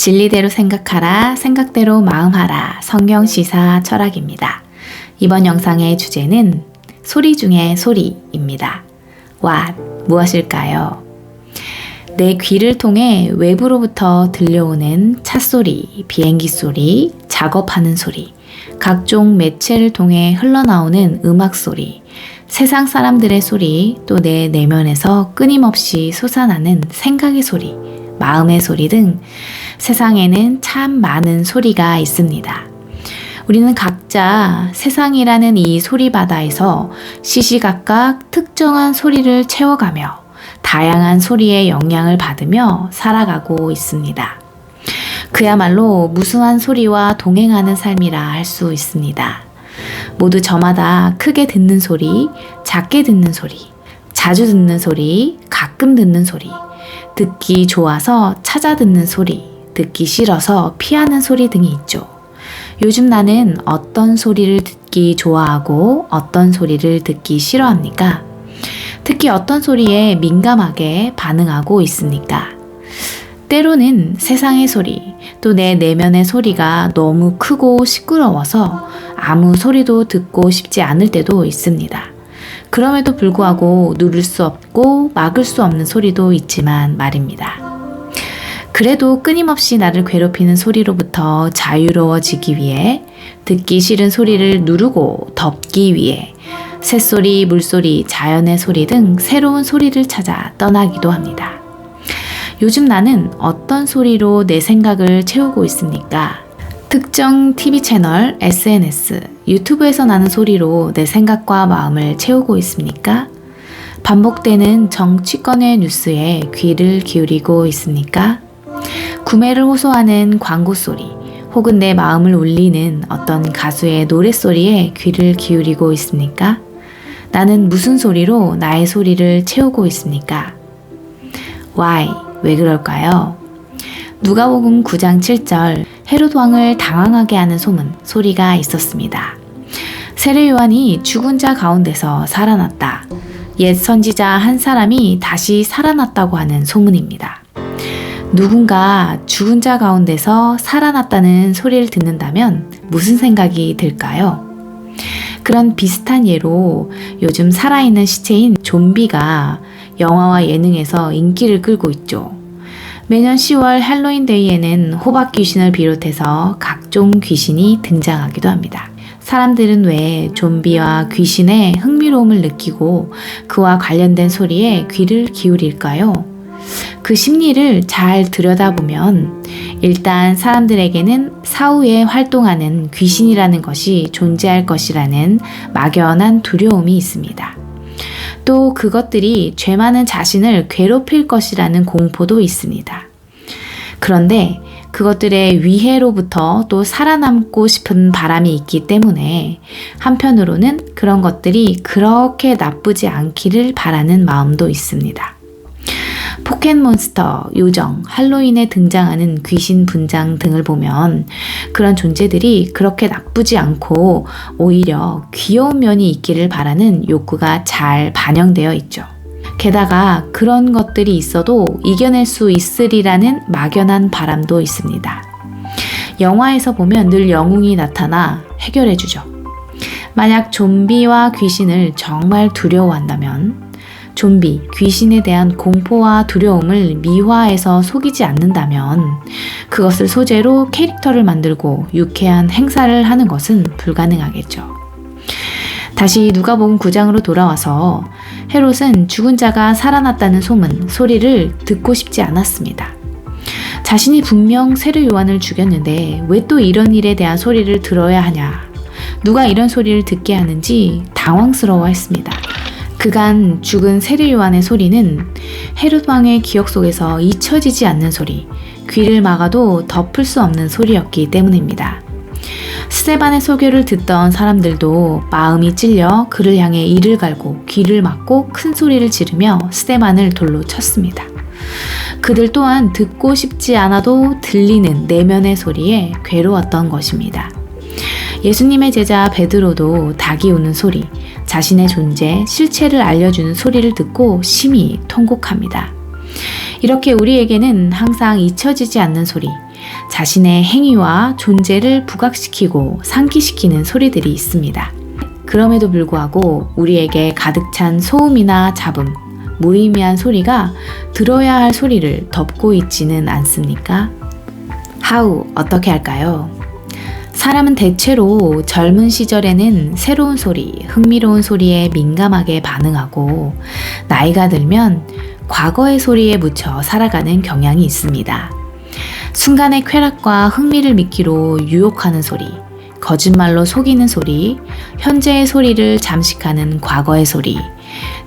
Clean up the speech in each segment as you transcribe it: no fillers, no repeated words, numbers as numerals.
진리대로 생각하라, 생각대로 마음하라, 성경시사 철학입니다. 이번 영상의 주제는 소리 중에 소리입니다. What? 무엇일까요? 내 귀를 통해 외부로부터 들려오는 찻소리, 비행기 소리, 작업하는 소리, 각종 매체를 통해 흘러나오는 음악 소리, 세상 사람들의 소리, 또 내 내면에서 끊임없이 솟아나는 생각의 소리, 마음의 소리 등 세상에는 참 많은 소리가 있습니다. 우리는 각자 세상이라는 이 소리 바다에서 시시각각 특정한 소리를 채워가며 다양한 소리의 영향을 받으며 살아가고 있습니다. 그야말로 무수한 소리와 동행하는 삶이라 할 수 있습니다. 모두 저마다 크게 듣는 소리, 작게 듣는 소리, 자주 듣는 소리, 가끔 듣는 소리, 듣기 좋아서 찾아 듣는 소리, 듣기 싫어서 피하는 소리 등이 있죠. 요즘 나는 어떤 소리를 듣기 좋아하고 어떤 소리를 듣기 싫어합니까? 특히 어떤 소리에 민감하게 반응하고 있습니까? 때로는 세상의 소리, 또 내 내면의 소리가 너무 크고 시끄러워서 아무 소리도 듣고 싶지 않을 때도 있습니다. 그럼에도 불구하고 누를 수 없고 막을 수 없는 소리도 있지만 말입니다. 그래도 끊임없이 나를 괴롭히는 소리로부터 자유로워지기 위해 듣기 싫은 소리를 누르고 덮기 위해 새소리, 물소리, 자연의 소리 등 새로운 소리를 찾아 떠나기도 합니다. 요즘 나는 어떤 소리로 내 생각을 채우고 있습니까? 특정 TV 채널, SNS, 유튜브에서 나는 소리로 내 생각과 마음을 채우고 있습니까? 반복되는 정치권의 뉴스에 귀를 기울이고 있습니까? 구매를 호소하는 광고 소리, 혹은 내 마음을 울리는 어떤 가수의 노랫소리에 귀를 기울이고 있습니까? 나는 무슨 소리로 나의 소리를 채우고 있습니까? Why? 왜 그럴까요? 누가복음 9장 7절 헤롯 왕을 당황하게 하는 소문, 소리가 있었습니다. 세례 요한이 죽은 자 가운데서 살아났다. 옛 선지자 한 사람이 다시 살아났다고 하는 소문입니다. 누군가 죽은 자 가운데서 살아났다는 소리를 듣는다면 무슨 생각이 들까요? 그런 비슷한 예로 요즘 살아있는 시체인 좀비가 영화와 예능에서 인기를 끌고 있죠. 매년 10월 할로윈 데이에는 호박 귀신을 비롯해서 각종 귀신이 등장하기도 합니다. 사람들은 왜 좀비와 귀신의 흥미로움을 느끼고 그와 관련된 소리에 귀를 기울일까요? 그 심리를 잘 들여다보면 일단 사람들에게는 사후에 활동하는 귀신이라는 것이 존재할 것이라는 막연한 두려움이 있습니다. 또 그것들이 죄 많은 자신을 괴롭힐 것이라는 공포도 있습니다. 그런데 그것들의 위해로부터 또 살아남고 싶은 바람이 있기 때문에 한편으로는 그런 것들이 그렇게 나쁘지 않기를 바라는 마음도 있습니다. 포켓몬스터, 요정, 할로윈에 등장하는 귀신 분장 등을 보면 그런 존재들이 그렇게 나쁘지 않고 오히려 귀여운 면이 있기를 바라는 욕구가 잘 반영되어 있죠. 게다가 그런 것들이 있어도 이겨낼 수 있으리라는 막연한 바람도 있습니다. 영화에서 보면 늘 영웅이 나타나 해결해주죠. 만약 좀비와 귀신을 정말 두려워한다면 좀비, 귀신에 대한 공포와 두려움을 미화해서 속이지 않는다면 그것을 소재로 캐릭터를 만들고 유쾌한 행사를 하는 것은 불가능하겠죠. 다시 누가복음 9장으로 돌아와서 헤롯은 죽은 자가 살아났다는 소문, 소리를 듣고 싶지 않았습니다. 자신이 분명 세례 요한을 죽였는데 왜 또 이런 일에 대한 소리를 들어야 하냐, 누가 이런 소리를 듣게 하는지 당황스러워했습니다. 그간 죽은 세례 요한의 소리는 헤롯 왕의 기억 속에서 잊혀지지 않는 소리, 귀를 막아도 덮을 수 없는 소리였기 때문입니다. 스데반의 설교를 듣던 사람들도 마음이 찔려 그를 향해 이를 갈고 귀를 막고 큰 소리를 지르며 스데반을 돌로 쳤습니다. 그들 또한 듣고 싶지 않아도 들리는 내면의 소리에 괴로웠던 것입니다. 예수님의 제자 베드로도 닭이 우는 소리, 자신의 존재, 실체를 알려주는 소리를 듣고 심히 통곡합니다. 이렇게 우리에게는 항상 잊혀지지 않는 소리, 자신의 행위와 존재를 부각시키고 상기시키는 소리들이 있습니다. 그럼에도 불구하고 우리에게 가득 찬 소음이나 잡음, 무의미한 소리가 들어야 할 소리를 덮고 있지는 않습니까? 어떻게 할까요? 사람은 대체로 젊은 시절에는 새로운 소리, 흥미로운 소리에 민감하게 반응하고 나이가 들면 과거의 소리에 묻혀 살아가는 경향이 있습니다. 순간의 쾌락과 흥미를 미끼로 유혹하는 소리, 거짓말로 속이는 소리, 현재의 소리를 잠식하는 과거의 소리,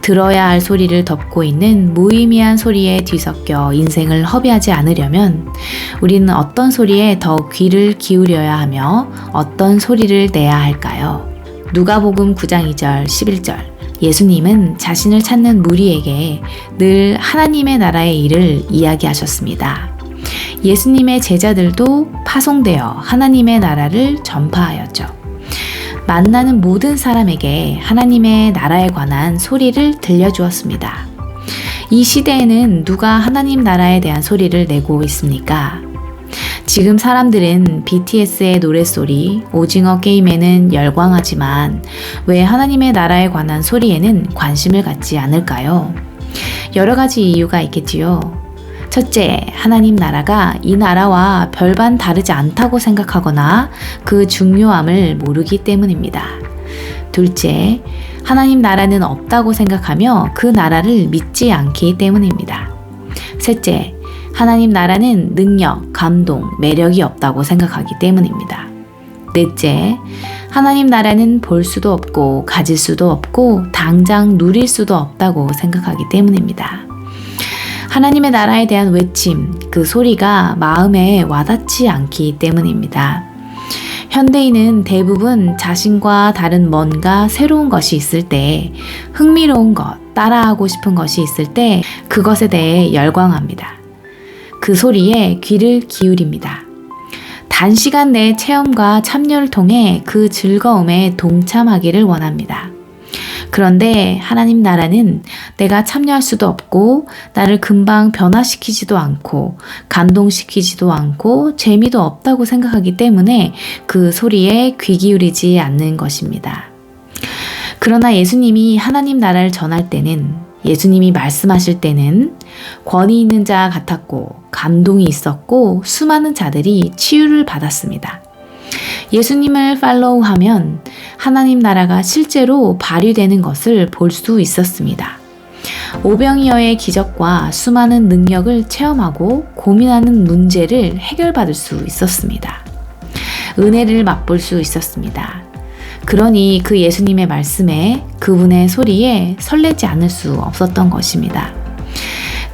들어야 할 소리를 덮고 있는 무의미한 소리에 뒤섞여 인생을 허비하지 않으려면 우리는 어떤 소리에 더 귀를 기울여야 하며 어떤 소리를 내야 할까요? 누가복음 9장 2절 11절 예수님은 자신을 찾는 무리에게 늘 하나님의 나라의 일을 이야기하셨습니다. 예수님의 제자들도 파송되어 하나님의 나라를 전파하였죠. 만나는 모든 사람에게 하나님의 나라에 관한 소리를 들려주었습니다. 이 시대에는 누가 하나님 나라에 대한 소리를 내고 있습니까? 지금 사람들은 BTS의 노랫소리, 오징어 게임에는 열광하지만 왜 하나님의 나라에 관한 소리에는 관심을 갖지 않을까요? 여러 가지 이유가 있겠지요. 첫째, 하나님 나라가 이 나라와 별반 다르지 않다고 생각하거나 그 중요함을 모르기 때문입니다. 둘째, 하나님 나라는 없다고 생각하며 그 나라를 믿지 않기 때문입니다. 셋째, 하나님 나라는 능력, 감동, 매력이 없다고 생각하기 때문입니다. 넷째, 하나님 나라는 볼 수도 없고 가질 수도 없고 당장 누릴 수도 없다고 생각하기 때문입니다. 하나님의 나라에 대한 외침, 그 소리가 마음에 와닿지 않기 때문입니다. 현대인은 대부분 자신과 다른 뭔가 새로운 것이 있을 때, 흥미로운 것, 따라하고 싶은 것이 있을 때 그것에 대해 열광합니다. 그 소리에 귀를 기울입니다. 단시간 내 체험과 참여를 통해 그 즐거움에 동참하기를 원합니다. 그런데 하나님 나라는 내가 참여할 수도 없고 나를 금방 변화시키지도 않고 감동시키지도 않고 재미도 없다고 생각하기 때문에 그 소리에 귀 기울이지 않는 것입니다. 그러나 예수님이 하나님 나라를 전할 때는, 예수님이 말씀하실 때는 권위 있는 자 같았고 감동이 있었고 수많은 자들이 치유를 받았습니다. 예수님을 팔로우하면 하나님 나라가 실제로 발휘되는 것을 볼 수 있었습니다. 오병이어의 기적과 수많은 능력을 체험하고 고민하는 문제를 해결받을 수 있었습니다. 은혜를 맛볼 수 있었습니다. 그러니 그 예수님의 말씀에, 그분의 소리에 설레지 않을 수 없었던 것입니다.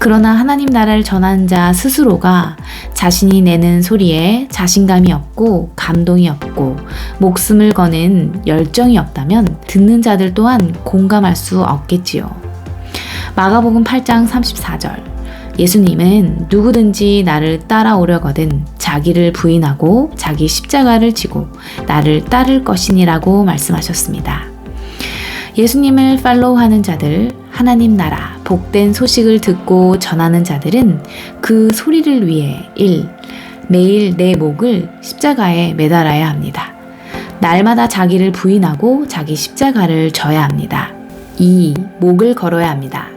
그러나 하나님 나라를 전하는 자 스스로가 자신이 내는 소리에 자신감이 없고 감동이 없고 목숨을 거는 열정이 없다면 듣는 자들 또한 공감할 수 없겠지요. 마가복음 8장 34절 예수님은 누구든지 나를 따라오려거든 자기를 부인하고 자기 십자가를 지고 나를 따를 것이니라고 말씀하셨습니다. 예수님을 팔로우하는 자들, 하나님 나라, 복된 소식을 듣고 전하는 자들은 그 소리를 위해 1. 매일 내 목을 십자가에 매달아야 합니다. 날마다 자기를 부인하고 자기 십자가를 져야 합니다. 2. 목을 걸어야 합니다.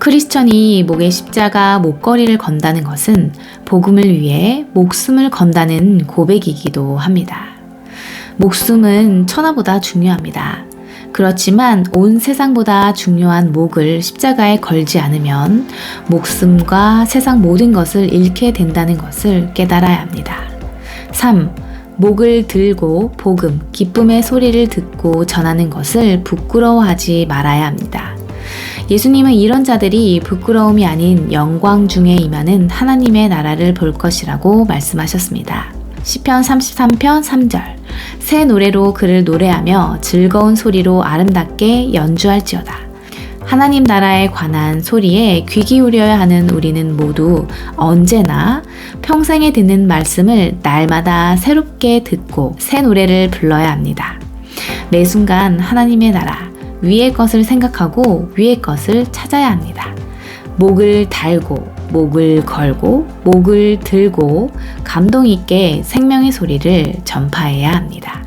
크리스천이 목에 십자가 목걸이를 건다는 것은 복음을 위해 목숨을 건다는 고백이기도 합니다. 목숨은 천하보다 중요합니다. 그렇지만 온 세상보다 중요한 목을 십자가에 걸지 않으면 목숨과 세상 모든 것을 잃게 된다는 것을 깨달아야 합니다. 3. 목을 들고 복음, 기쁨의 소리를 듣고 전하는 것을 부끄러워하지 말아야 합니다. 예수님은 이런 자들이 부끄러움이 아닌 영광 중에 임하는 하나님의 나라를 볼 것이라고 말씀하셨습니다. 시편 33편 3절 새 노래로 그를 노래하며 즐거운 소리로 아름답게 연주할지어다. 하나님 나라에 관한 소리에 귀 기울여야 하는 우리는 모두 언제나 평생에 듣는 말씀을 날마다 새롭게 듣고 새 노래를 불러야 합니다. 매 순간 하나님의 나라, 위의 것을 생각하고 위의 것을 찾아야 합니다. 목을 달고 목을 걸고 목을 들고 감동 있게 생명의 소리를 전파해야 합니다.